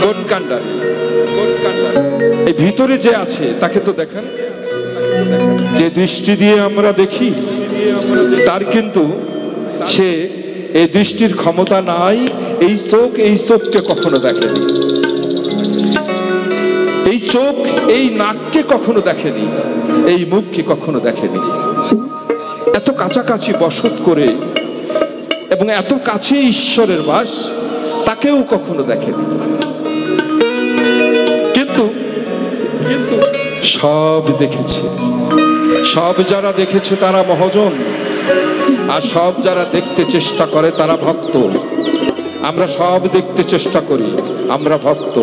কোন কাণ্ডারি, এই ভিতরে যে আছে তাকে তো দেখেন। যে দৃষ্টি দিয়ে আমরা দেখি তার কিন্তু সে এই দৃষ্টির ক্ষমতা নাই। এই চোখকে কখনো দেখেনি, এই চোখ এই নাককে কখনো দেখেনি, এই মুখকে কখনো দেখেনি। এত কাছাকাছি বসত করে এবং এত কাছে ঈশ্বরের বাস, তাকেও কখনো দেখেনি। কিন্তু কিন্তু সব দেখেছে। সব যারা দেখেছে তারা মহাজন, আর সব যারা দেখতে চেষ্টা করে তারা ভক্ত। আমরা সব দেখতে চেষ্টা করি, আমরা ভক্ত।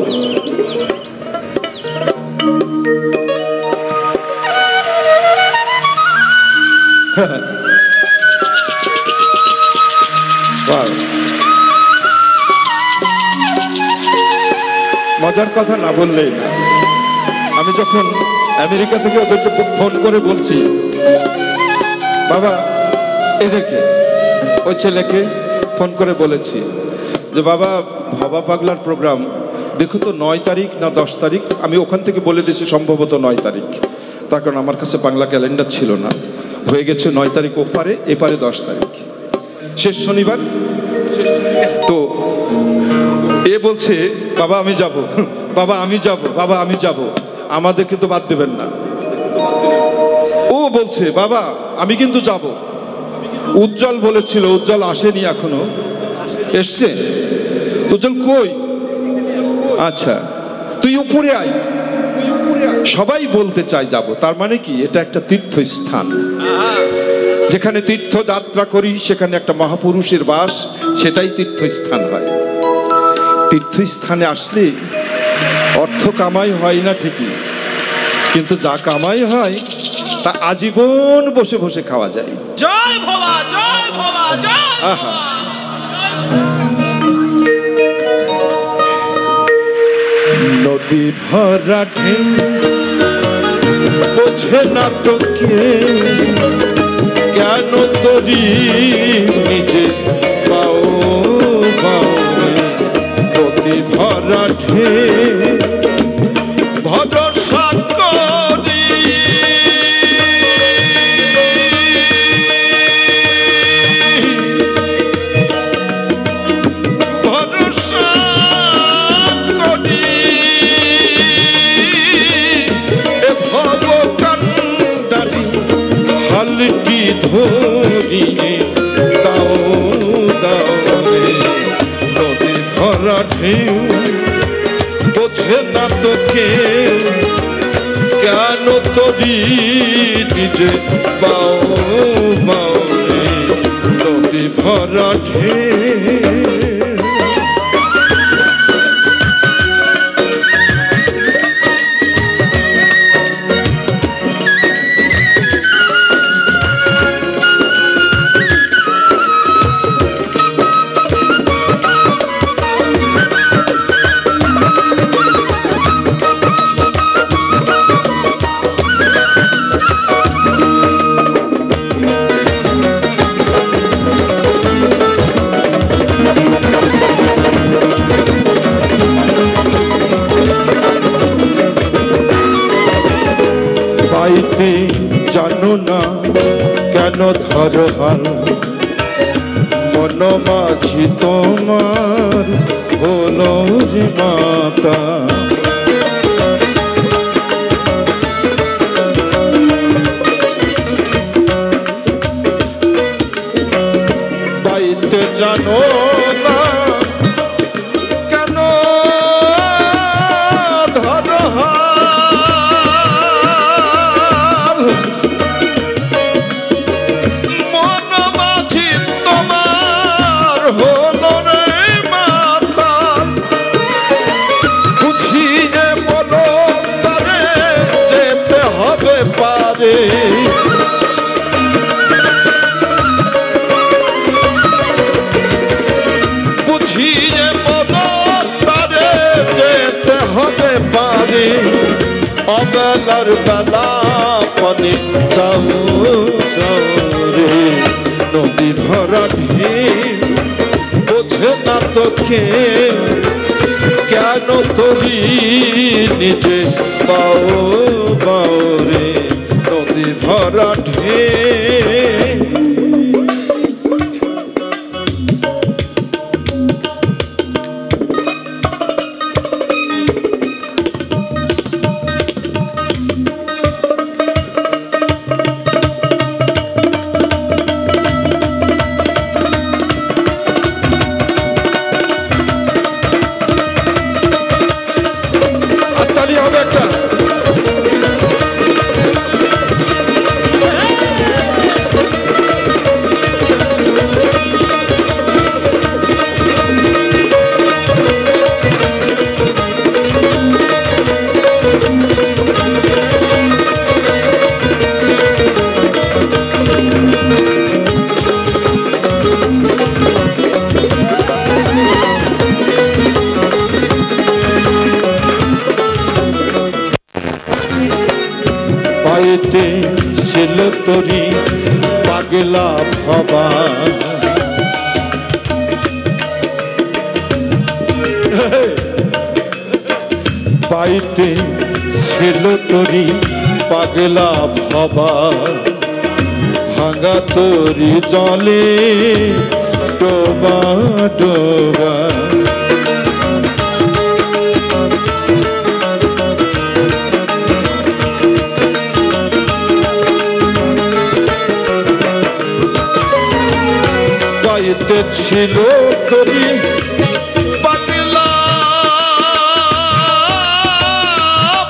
মজার কথা না বললেই না। আমি যখন আমেরিকা থেকে ওদেরকে ফোন করে বলছি, বাবা এদেরকে, ওই ছেলেকে ফোন করে বলেছি যে বাবা ভবা পাগলার প্রোগ্রাম দেখো তো 9 তারিখ না 10 তারিখ। আমি ওখান থেকে বলে দিয়েছি সম্ভবত 9 তারিখ, তার কারণ আমার কাছে বাংলা ক্যালেন্ডার ছিল না। হয়ে গেছে 9 তারিখ ওপারে, এপারে 10 তারিখ, শেষ শনিবার। তো এ বলছে বাবা আমি যাব, বাবা আমি যাব, বাবা আমি যাব, আমাদেরকে তো বাদ দেবেন না। ও বলছে বাবা আমি কিন্তু যাব। উজ্জ্বল বলেছিল, উজ্জ্বল আসেনি এখনো। এসছে উজ্জ্বল? কই? আচ্ছা তুই উপরে আয়। সবাই বলতে চায় যাব, তার মানে কি এটা একটা তীর্থস্থান। যেখানে তীর্থযাত্রা করি সেখানে একটা মহাপুরুষের বাস, সেটাই তীর্থস্থান হয়। তীর্থস্থানে আসলে অর্থ কামাই হয় না ঠিকই, কিন্তু যা কামাই হয় তা আজীবন বসে বসে খাওয়া যায়। জয় ভবা, জয় ভবা, জয় ভবা। নদী ভরা ঢেউ বোঝে না তো কে, কেন তরি নিজে পাও পাও। নদী ভরা ঢেউ ভরসা করি, ভরসা করি এ ভব কান্ডারি হালকি ধরিয়ে দাও দাও। নদী ভরা ঢেউ বোঝে না তো কেউ, কেন তরি নিজে পাও পাও। নদী ভরা ঢেউ পাইতে জানো না কেন ধরো হাল, মন মাঝি তোমার হলো রে মাতা। পাইতে জানো না কেন ধরো হাল, মন মাঝি তোমার হলো রে মাতা। বুঝিয়ে বলো তারে যেতে হবে পারে, বুঝিয়ে বলো তারে যেতে হবে পারে। অবেলার বেলা পানি যাও যাও রে। নদী ভরা ঢেউ বোঝে না তোকে কেন তরি নিজে পাও পাও রে নদী ভরা ঢেউ পাইতে ছিল তোরি পাগলা ভবা পাইতে ছিল তোরি পাগলা ভবা ভাঙা তোরি জলে ডোবা ডোবা পাইতে ছিল তোরি পাগলা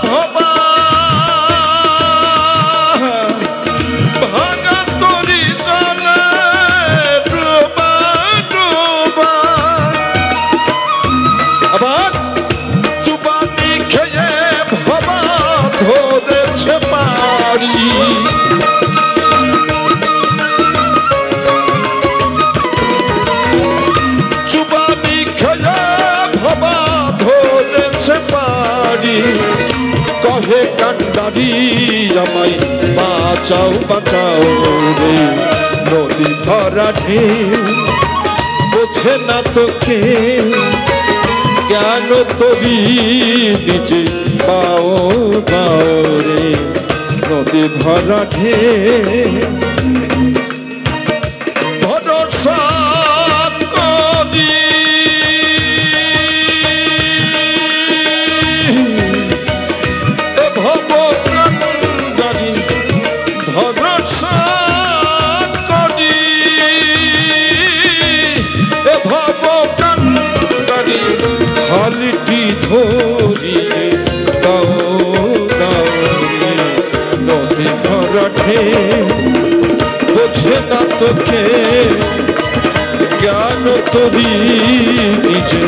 ভবা ভাঙা তোরি জলে ডোবা ডোবা আবার চুবানি খেয়ে ভবা ধরেছে পারি কহে কান্ডারি আমায় বাঁচাও বাঁচাও রে নদী ভরা ঢেউ বোঝে না তোকে কেন তরি নিজে পাও পাও রে নদী ভরা ঢেউ ভরসা করি হালটি ধরিয়ে দাও দাও নদী ভরা ঢেউ বোঝে না তোকে জ্ঞান তরি নিজে